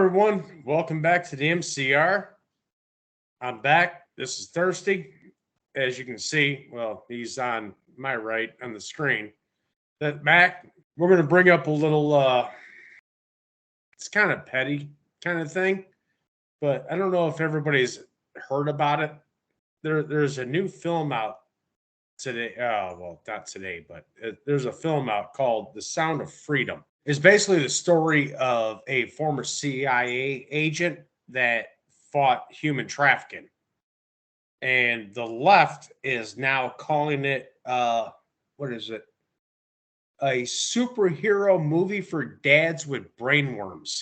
everyone. Welcome back to the MCR. I'm back. This is Thirsty. As you can see, well, he's on my right on the screen. That Mac, we're going to bring up a little, it's kind of petty kind of thing, but I don't know if everybody's heard about it. There's a new film out today. Well, not today, but there's a film out called The Sound of Freedom. It's basically the story of a former CIA agent that fought human trafficking. And the left is now calling it, what is it? A superhero movie for dads with brainworms.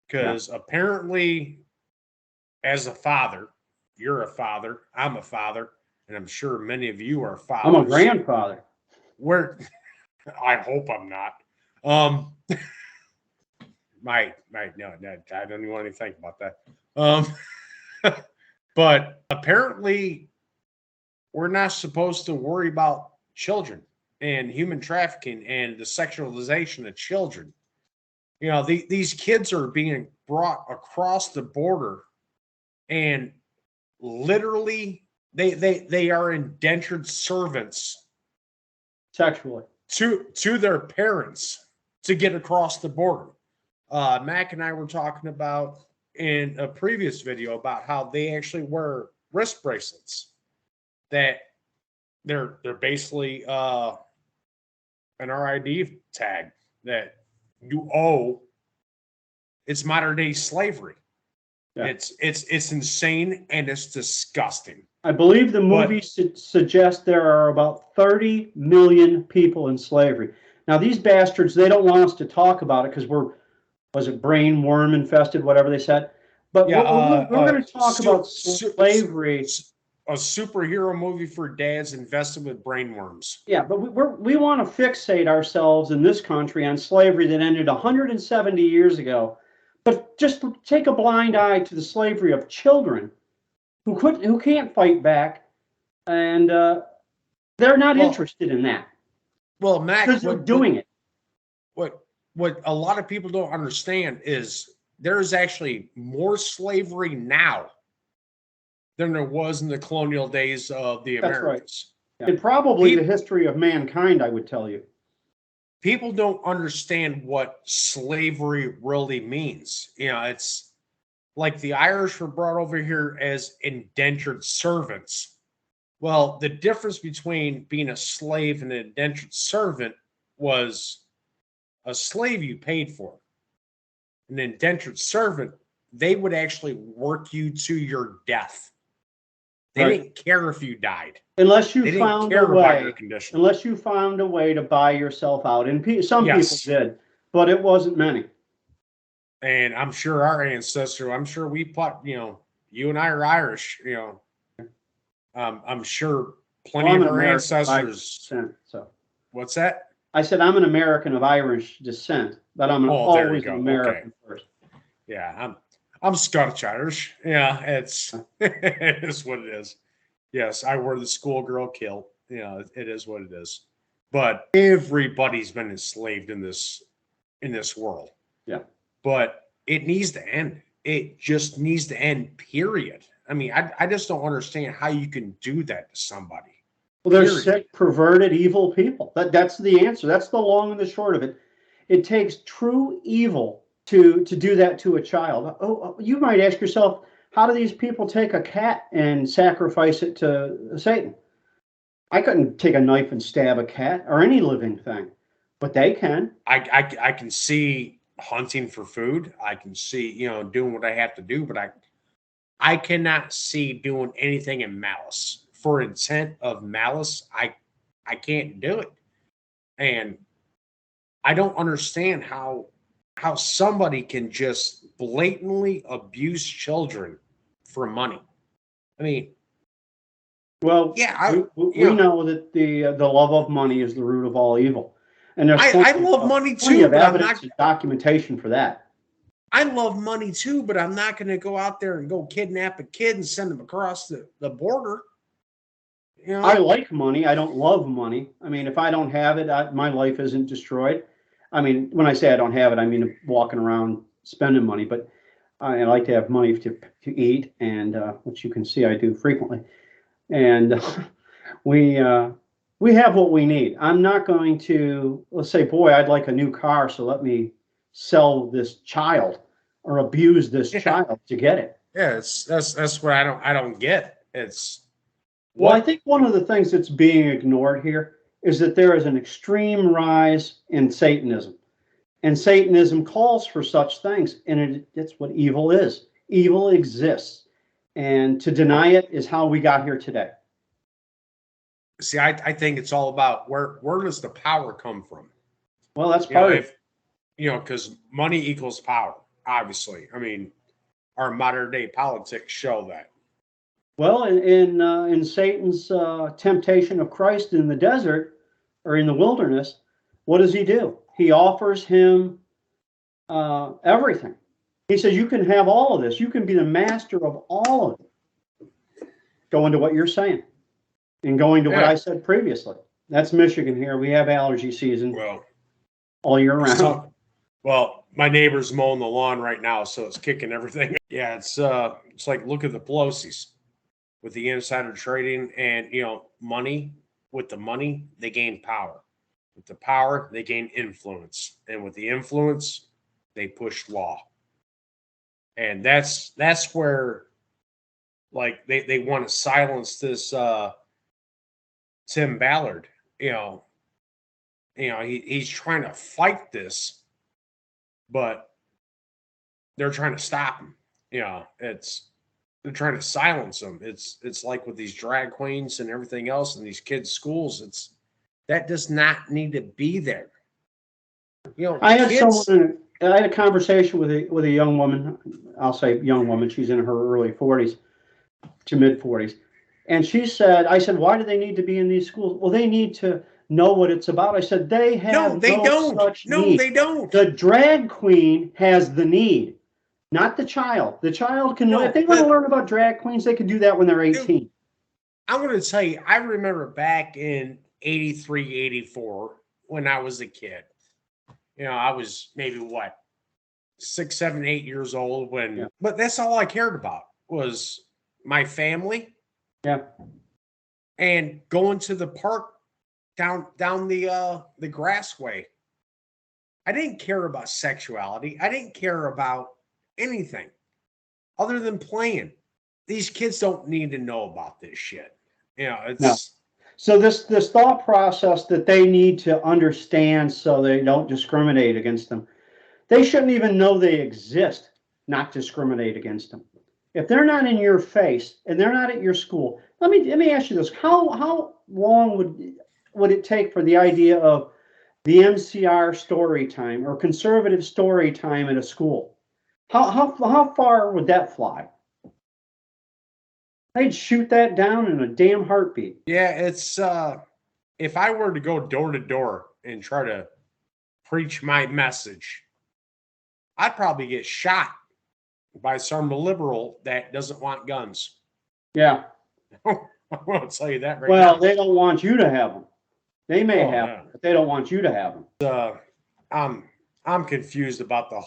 Because apparently, as a father, you're a father, I'm a father, and I'm sure many of you are fathers. I'm a grandfather. I hope I'm not. No, I don't even want to think about that. But apparently, we're not supposed to worry about children and human trafficking and the sexualization of children. You know, these kids are being brought across the border, and literally, they are indentured servants Sexually to their parents to get across the border. Mac and I were talking about in a previous video about how they actually wear wrist bracelets that they're basically an RID tag that you owe. It's modern day slavery. Yeah. It's insane and it's disgusting. I believe the movie suggests there are about 30 million people in slavery. Now, these bastards, they don't want us to talk about it because was it brain worm infested, whatever they said? But we're going to talk about slavery. A superhero movie for dads invested with brainworms. Yeah, but we want to fixate ourselves in this country on slavery that ended 170 years ago. But just take a blind eye to the slavery of children who can't fight back, and they're not interested in that. Well, Mac, because they're doing it. What a lot of people don't understand is there is actually more slavery now than there was in the colonial days of the Americas. Right. Yeah. And probably the history of mankind, I would tell you. People don't understand what slavery really means. You know, it's like the Irish were brought over here as indentured servants. Well, the difference between being a slave and an indentured servant was a slave you paid for. An indentured servant, they would actually work you to your death. They didn't care if you died. Unless you found a way. Unless you found a way to buy yourself out. And some people did, but it wasn't many. And I'm sure our ancestors, I'm sure we you and I are Irish, I'm sure plenty of our ancestors. So what's that? I said I'm an American of Irish descent, but I'm always an American first. Yeah, I'm Scottish Irish. Yeah, it is what it is. Yes, I wear the schoolgirl kilt. It is what it is. But everybody's been enslaved in this world. Yeah. But it needs to end. It just needs to end, period. I mean, I just don't understand how you can do that to somebody. Well, they're sick, perverted, evil people. That's the answer. That's the long and the short of it. It takes true evil to do that to a child. Oh, you might ask yourself, how do these people take a cat and sacrifice it to Satan? I couldn't take a knife and stab a cat or any living thing, but they can. I can see hunting for food. I can see, doing what I have to do, but I cannot see doing anything in malice. For intent of malice, I can't do it. And I don't understand how somebody can just blatantly abuse children for money. I mean, well, yeah, we know that the love of money is the root of all evil, and there's I love money too, but evidence and documentation for that. I love money too, but I'm not going to go out there and go kidnap a kid and send them across the border. I like money. I don't love money. I mean, if I don't have it, my life isn't destroyed. I mean, when I say I don't have it, I mean walking around spending money, but I like to have money to eat, and which you can see I do frequently. And we have what we need. I'm not going to, let's say, boy, I'd like a new car, so let me sell this child or abuse this child to get it. Yeah, that's what I don't get. It's well, I think one of the things that's being ignored here is that there is an extreme rise in Satanism. And Satanism calls for such things, and it's what evil is. Evil exists, and to deny it is how we got here today. See, I think it's all about where does the power come from? Well, that's part of it. Because money equals power, obviously. I mean, our modern day politics show that. Well, in Satan's temptation of Christ in the desert or in the wilderness, what does he do? He offers him everything. He says, you can have all of this. You can be the master of all of it. Going to what you're saying and going to what I said previously. That's Michigan here. We have allergy season all year round. Well, my neighbor's mowing the lawn right now, so it's kicking everything. Yeah, it's like, look at the Pelosi's with the insider trading and, money. With the money, they gain power. With the power, they gain influence. And with the influence, they push law. And that's where, like, they want to silence this Tim Ballard. He's trying to fight this, but they're trying to stop him. They're trying to silence him. It's like with these drag queens and everything else in these kids' schools. That does not need to be there. I had a conversation with a young woman. I'll say young woman. She's in her early 40s to mid 40s, and I said, why do they need to be in these schools? Well, they need to know what it's about. I said, they have they don't. Such need. They don't. The drag queen has the need, not the child. The child can, if they want to learn about drag queens, they can do that when they're 18. I'm going to tell you, I remember back in 83, 84, when I was a kid. I was maybe 6, 7, 8 years old but that's all I cared about was my family. Yeah. And going to the park down the grassway. I didn't care about sexuality. I didn't care about anything other than playing. These kids don't need to know about this shit. It's no. So this thought process that they need to understand so they don't discriminate against them. They shouldn't even know they exist, not discriminate against them. If they're not in your face and they're not at your school, let me ask you this: how long would it take for the idea of the MCR story time or conservative story time at a school? How far would that fly? They'd shoot that down in a damn heartbeat. Yeah, it's if I were to go door to door and try to preach my message, I'd probably get shot by some liberal that doesn't want guns. Yeah. I won't tell you that right now. Well, they don't want you to have them. They may have them, but they don't want you to have them. I'm confused about the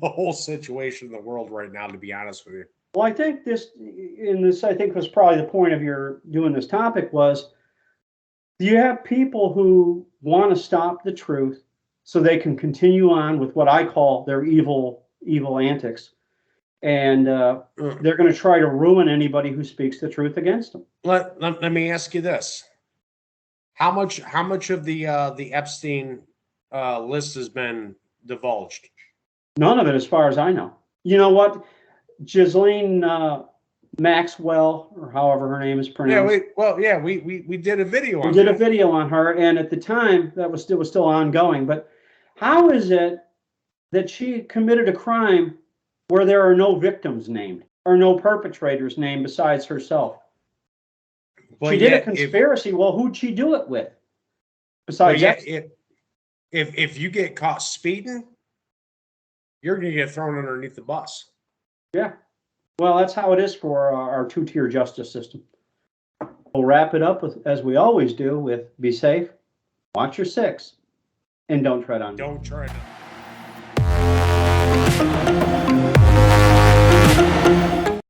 whole situation in the world right now, to be honest with you. Well, I think this I think was probably the point of your doing this topic was you have people who want to stop the truth so they can continue on with what I call their evil antics. And they're going to try to ruin anybody who speaks the truth against them. Let me ask you this. How much of the Epstein list has been divulged? None of it, as far as I know. You know what? Ghislaine Maxwell, or however her name is pronounced. We did a video on her. We did a video on her, and at the time that was still ongoing. But how is it that she committed a crime where there are no victims named or no perpetrators named besides herself? She did a conspiracy. Well, who'd she do it with? Besides if you get caught speeding, you're going to get thrown underneath the bus. Yeah. Well, that's how it is for our two-tier justice system. We'll wrap it up with, as we always do, with be safe, watch your six, and don't tread on me. Don't tread on me.